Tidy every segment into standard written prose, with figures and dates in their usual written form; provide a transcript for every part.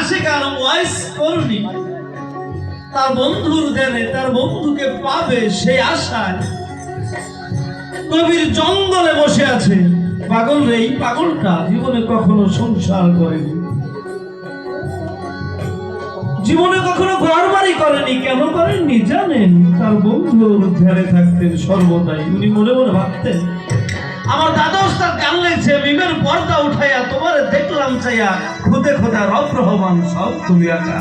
আশিক আর wise করনি তার বন্ধুর ধ্যানে তার বন্ধুকে পাবে সেই আশায় গভীর জঙ্গলে বসে আছে। পাগল রে, এই পাগলটা জীবনে কখনো সংসার করেনি, জীবনে কখনো ঘর বাড়ি করেনি। কেন করেননি জানেন? তার বন্ধুর ধ্যানে থাকতেন সর্বদাই। উনি মনে মনে ভাবতেন, আমার দাদা ওস্তাদ গান লেগেছে, মিমের পর্দা উঠাইয়া তোমারে দেখলাম চাইয়া, খুদে খোদা রব রহমান সব তুমি একা।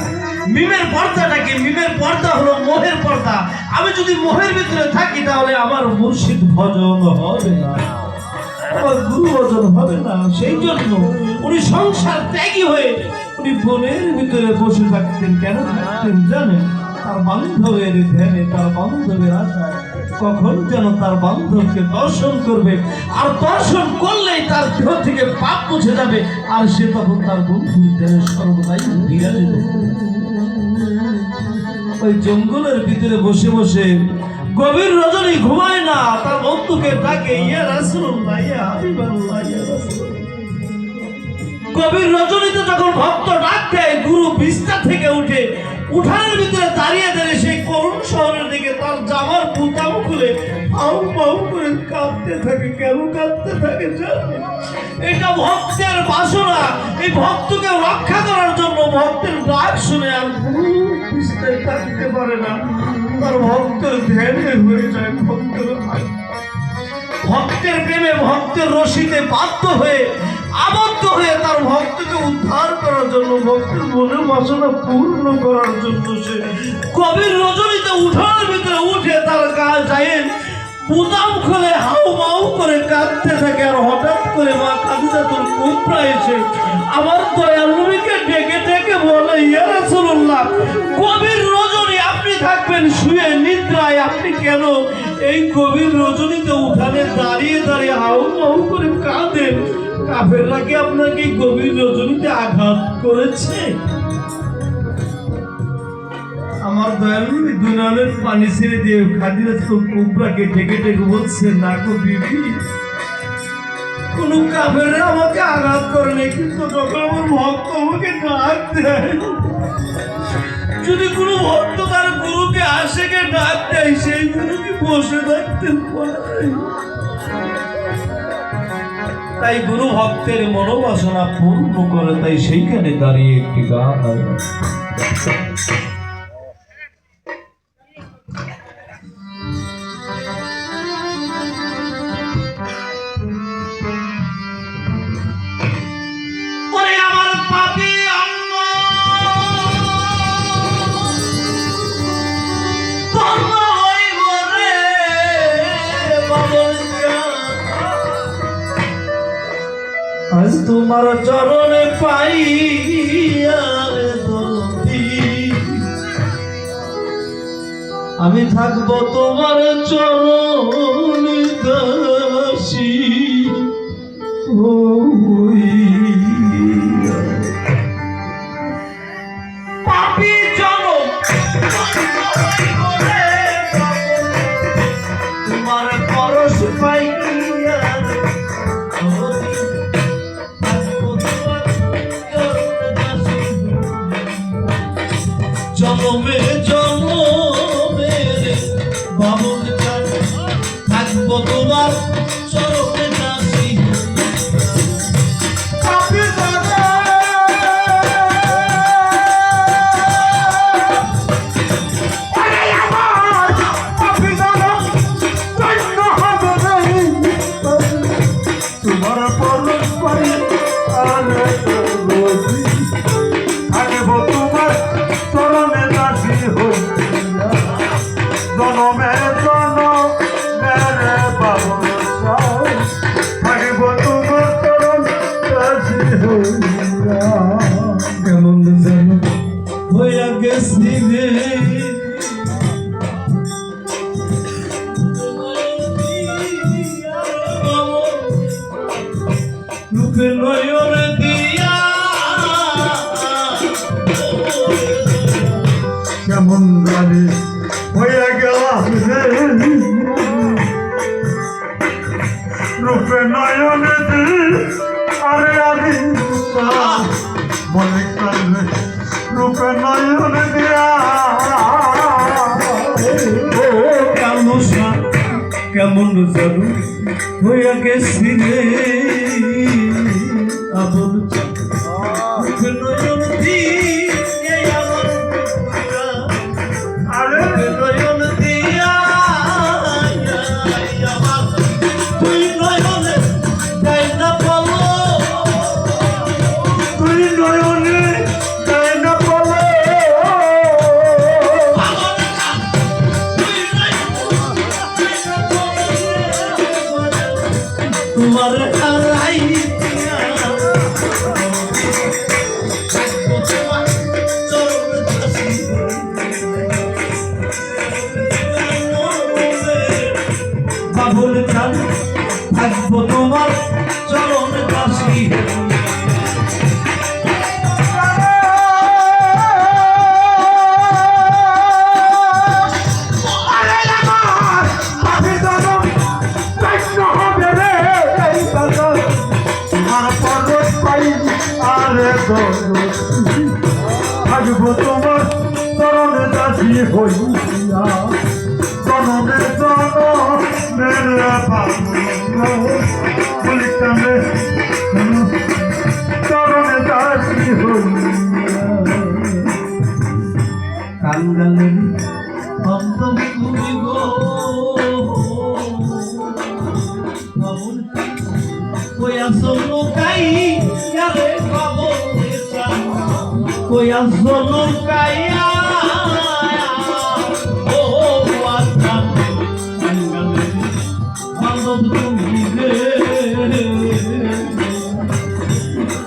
মিমের পর্দাটা কি? মিমের পর্দা হলো মোহের পর্দা। আমি যদি মোহের ভিতরে থাকি তাহলে আমার মুর্শিদ ভজন হবে না, আমার গুরু ভজন হবে না। সেই জন্য উনি সংসার ত্যাগী হয়ে উনি বনের ভিতরে বসে থাকতেন। কেন থাকতেন জানেন? তার বান্ধবের ধ্যানে, তার বান্ধবের আশায় কখন যেন তার বান্ধবকে দর্শন করবে, আর দর্শন করলেই তার দেহ থেকে পাপ মুছে যাবে, আর সে তখন তার বন্ধুর ধ্যানে সর্বদাই বিরাজিত। ওই জঙ্গলের ভিতরে বসে বসে গভীর রজনী ঘুমায় না, তার বন্ধুকে ডাকে, ইয়া রাসূলুল্লাহ, ইয়া হাবিবাল্লাহ, ইয়া রাসূলুল্লাহ। গভীর রজনীতে যখন ভক্ত ডাক দেয়, গুরু বিছনা থেকে উঠে উঠানের ভিতরে দাঁড়িয়ে দাঁড়িয়ে সেই করুণ শহরের দিকে তার জামার বুতাম খুলে হাউ মাউ করে কাঁদতে থাকে। কেন কাঁদতে থাকে জানেন? এটা ভক্তের বাসনা। এই ভক্তকে রক্ষা করার জন্য ভক্তের ডাক শুনে আর গুরু বিছনায় থাকতে পারে না, তার ভক্তের ধ্যানে হয়ে যায়। ভক্তের প্রেমে, ভক্তের রশিতে বাধ্য হয়ে, আবদ্ধ হয়ে তার ভক্তকে উদ্ধার করার জন্য, ভক্তের মনের বাসনা পূর্ণ করার জন্য সে গভীর রজনীতে উঠানের ভিতরে উঠে তার গা যায় বুতাম খুলে হাউ মাউ করে কাঁদতে থাকে। আর হঠাৎ করে মা খাদিজাতুল কুবরা এসে আমার দয়াল নবীকে ডেকে ডেকে বলে, ইয়া রাসূলুল্লাহ, গভীর রজনী আপনি থাকবেন শুয়ে নিদ্রায়, আপনি কেন এই গভীর রজনীতে উঠানে দাঁড়িয়ে দাঁড়িয়ে হাউ মাউ করে কাঁদেন? কাফেররা কি আপনাকে গভীর রজনীতে আঘাত করেছে? আমার দয়াল নবী দুনানের পানি ছেড়ে দিয়ে খাদিজাতুল কুবরাকে ডেকে ডেকে বলছে, না গো বিবি, কোন কাফেররা আমাকে আঘাত করেনি, কিন্তু যখন আমার ভক্ত আমাকে ডাক দেয়, যদি কোনো ভক্ত তার গুরুকে আশেকে ডাক দেয়, সেই গুরু কি বসে থাকতে পারে? তাই গুরু ভক্তের মনোবাসনা পূর্ণ করে, তাই সেইখানে দাঁড়িয়ে একটি গান হয়। আজ তোমার চরণে পাইয়া আমি থাকবো তোমার চরণে দাসী হইয়া। পাপী জনম তোমার পরশ পাইয়া জনমে জনমে বাবন থাকবো তোমার চরণে দাসী। তোমার পরশ পাই থাকবো তোমার চরণে দাসী হইয়া। জনমে জনমে বাবন থাকবো তোমার চরণে দাসী হইয়া। কেমন যেন হইয়া গেছি রে রূপে নয়ন দিয়া, কেমন জানি হইয়া গেলাম রূপে নয়ন দি। আরে আমি বলে রূপে নয়ন দিয়া ও কালো সাপ কেমন জানো হইয়া গেছি রে আবল রূপে নয়ন দিয়ে আমার আরে নয়ন দিয়া আমার তুই নয়নে যাই না বলো তুই নয়নে তাই না বলে তোমার হারাই বাবুল চান থাকবো তোমার চরণ দাসী থাকবো তোমার চরণে দাসী হইয়া জনমে জনমের বলিতামে চরণে দাসী হইয়া কাঙ্গালের অন্তম তুমি গো বাবুল কইয়া সোনো কাই রে বাবুল কইয়া সোনো কাইয়া ও আত্মা কাঙ্গালের অন্তম তুমি রে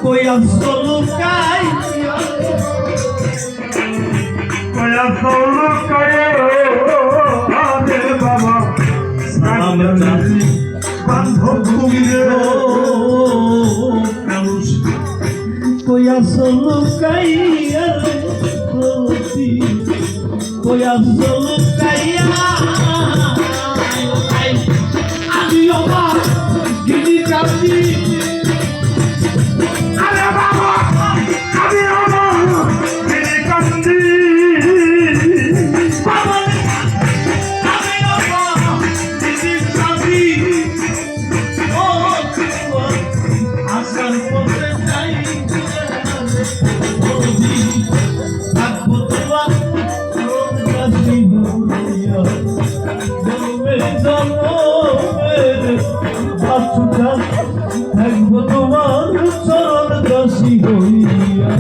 কইয়া সোনো কাইয়া কয়া সৌর কয়ে আরে বাবা সালাম চাঁদি বান্ধব ভূমিরে কইয়া সলু কাইয়া রতি কইয়া সলু কাইয়া আমি আমার গিরি কান্দি আরে বাবা আমি আমার গিরি কান্দি আমি আমার গিরি কান্দি ও আসার পথে যাই থাকবো তোমার কাছে হইয়া জন্মের জন্মের বাচ্চা থাকবো তোমার চরণ দাসী হইয়া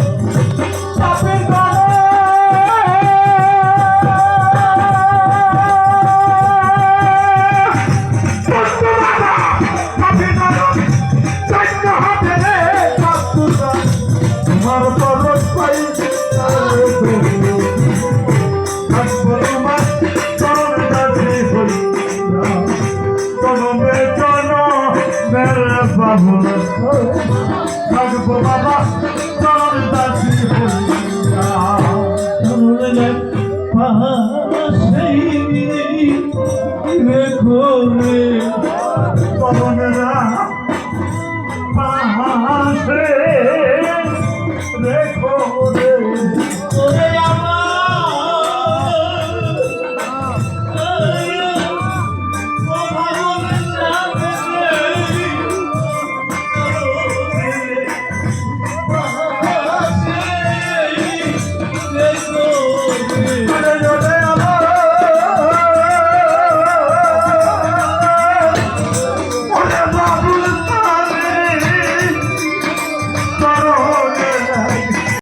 পাপের তোমার পরশ পাই চরণ দাসী হইয়া জনমে জনমের বাবু থাকবো বাবা চরণ দাসী হইয়া চরণের পাশেই রেখো রে চরণেরা পাশে রেখো রে